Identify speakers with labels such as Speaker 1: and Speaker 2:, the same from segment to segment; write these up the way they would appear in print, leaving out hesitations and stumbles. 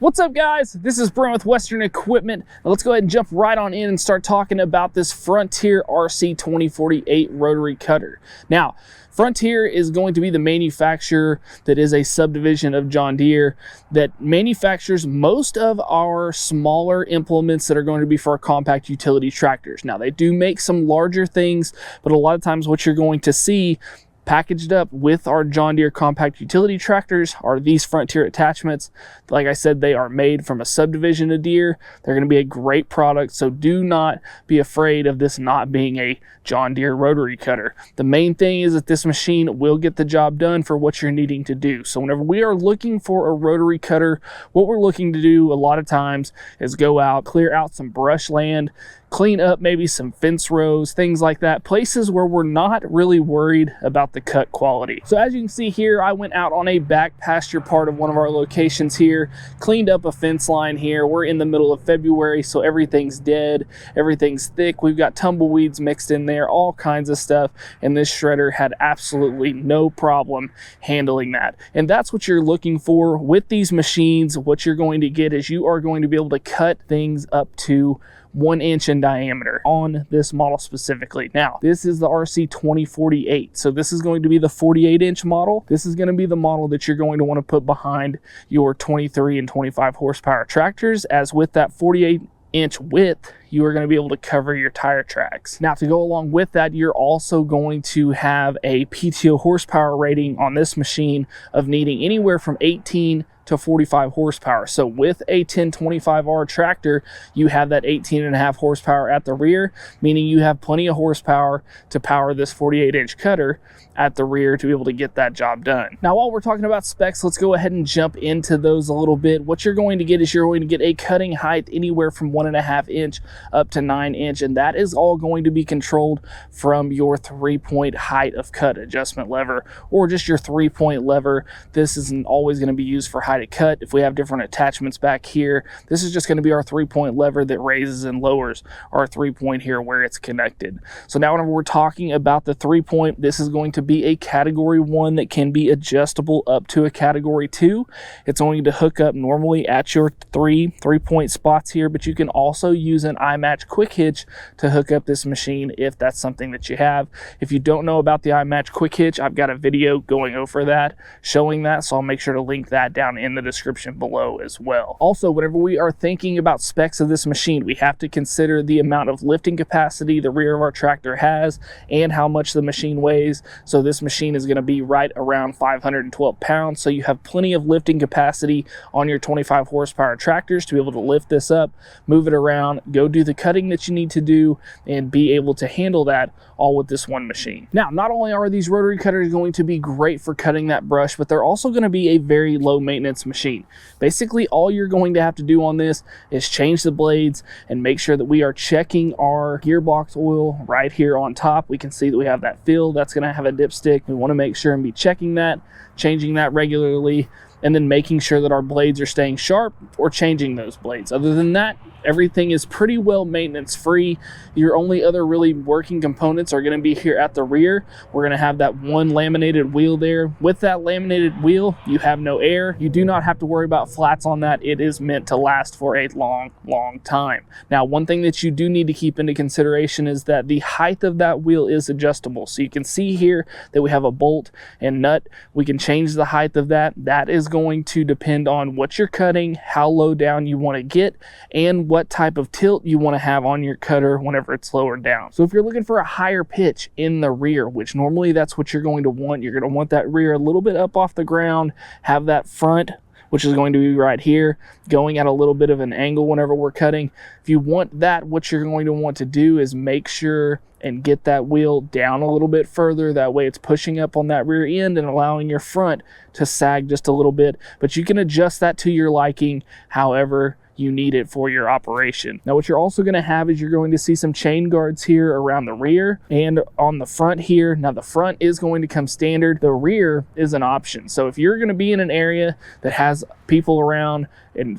Speaker 1: What's up, guys? This is Brent with Western Equipment. Now let's go ahead and jump right on in and start talking about this Frontier RC2048 Rotary Cutter. Now, Frontier is going to be the manufacturer that is a subdivision of John Deere that manufactures most of our smaller implements that are going to be for our compact utility tractors. Now, they do make some larger things, but a lot of times what you're going to see packaged up with our John Deere compact utility tractors are these Frontier attachments. Like I said, they are made from a subdivision of Deere. They're going to be a great product, so do not be afraid of this not being a John Deere rotary cutter. The main thing is that this machine will get the job done for what you're needing to do. So whenever we are looking for a rotary cutter, what we're looking to do a lot of times is go out, clear out some brush land, clean up maybe some fence rows, things like that, places where we're not really worried about the cut quality. So as you can see here, I went out on a back pasture part of one of our locations here, cleaned up a fence line here. We're in the middle of February, so everything's dead, everything's thick. We've got tumbleweeds mixed in there, all kinds of stuff, and this shredder had absolutely no problem handling that. And that's what you're looking for with these machines. What you're going to get is you are going to be able to cut things up to 1 inch in diameter on this model specifically. Now, this is the RC2048, so this is going to be the 48-inch model. This is going to be the model that you're going to want to put behind your 23 and 25 horsepower tractors, as with that 48-inch width, you are going to be able to cover your tire tracks. Now, to go along with that, you're also going to have a PTO horsepower rating on this machine of needing anywhere from 18 to 45 horsepower. So with a 1025R tractor, you have that 18.5 horsepower at the rear, meaning you have plenty of horsepower to power this 48-inch cutter at the rear to be able to get that job done. Now, while we're talking about specs, let's go ahead and jump into those a little bit. What you're going to get is you're going to get a cutting height anywhere from 1.5 inch up to 9 inch, and that is all going to be controlled from your 3-point height of cut adjustment lever, or just your 3-point lever. This isn't always going to be used for height of cut. If we have different attachments back here, this is just going to be our 3-point lever that raises and lowers our 3-point here where it's connected. So now whenever we're talking about the 3-point, this is going to be a category 1 that can be adjustable up to a category 2. It's going to hook up normally at your 3-point spots here, but you can also use an iMatch quick hitch to hook up this machine if that's something that you have. If you don't know about the iMatch quick hitch, I've got a video going over that, showing that, so I'll make sure to link that down in the description below as well. Also, whenever we are thinking about specs of this machine, we have to consider the amount of lifting capacity the rear of our tractor has and how much the machine weighs. So this machine is going to be right around 512 pounds. So you have plenty of lifting capacity on your 25 horsepower tractors to be able to lift this up, move it around, go do the cutting that you need to do, and be able to handle that all with this one machine. Now, not only are these rotary cutters going to be great for cutting that brush, but they're also going to be a very low maintenance machine. Basically, all you're going to have to do on this is change the blades and make sure that we are checking our gearbox oil right here on top. We can see that we have that fill. That's going to have a dipstick. We want to make sure and be checking that, changing that regularly, and then making sure that our blades are staying sharp or changing those blades. Other than that, everything is pretty well maintenance free. Your only other really working components are going to be here at the rear. We're going to have that one laminated wheel there. With that laminated wheel, you have no air. You do not have to worry about flats on that. It is meant to last for a long time. Now, one thing that you do need to keep into consideration is that the height of that wheel is adjustable. So you can see here that we have a bolt and nut. We can change the height of that. That is going to depend on what you're cutting, how low down you want to get, and what type of tilt you want to have on your cutter whenever it's lowered down. So if you're looking for a higher pitch in the rear, which normally that's what you're going to want, you're going to want that rear a little bit up off the ground, have that front, which is going to be right here, going at a little bit of an angle whenever we're cutting. If you want that, what you're going to want to do is make sure and get that wheel down a little bit further. That way it's pushing up on that rear end and allowing your front to sag just a little bit. But you can adjust that to your liking however you need it for your operation. Now, what you're also going to have is you're going to see some chain guards here around the rear and on the front here. Now, the front is going to come standard. The rear is an option. So if you're going to be in an area that has people around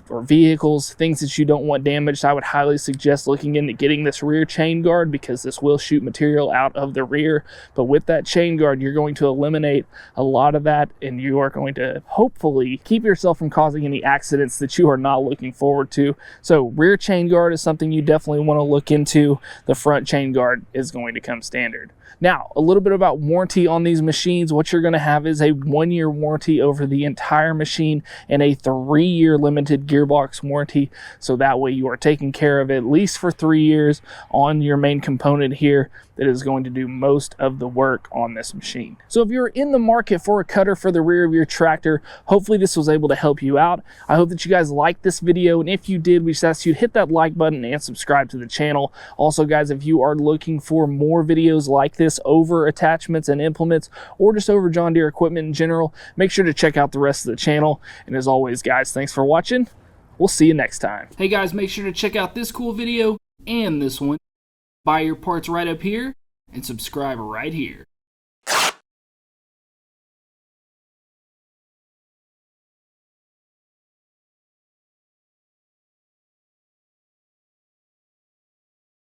Speaker 1: or vehicles, things that you don't want damaged, I would highly suggest looking into getting this rear chain guard, because this will shoot material out of the rear. But with that chain guard, you're going to eliminate a lot of that, and you are going to hopefully keep yourself from causing any accidents that you are not looking forward to. So rear chain guard is something you definitely want to look into. The front chain guard is going to come standard. Now, a little bit about warranty on these machines. What you're going to have is a 1-year warranty over the entire machine and a 3-year limited gearbox warranty. So that way you are taking care of at least for 3 years on your main component here that is going to do most of the work on this machine. So if you're in the market for a cutter for the rear of your tractor, hopefully this was able to help you out. I hope that you guys liked this video, and if you did, we just ask you to hit that like button and subscribe to the channel. Also guys, if you are looking for more videos like this over attachments and implements, or just over John Deere equipment in general, make sure to check out the rest of the channel. And as always guys, thanks for watching. We'll see you next time. Hey guys, make sure to check out this cool video and this one. Buy your parts right up here and subscribe right here.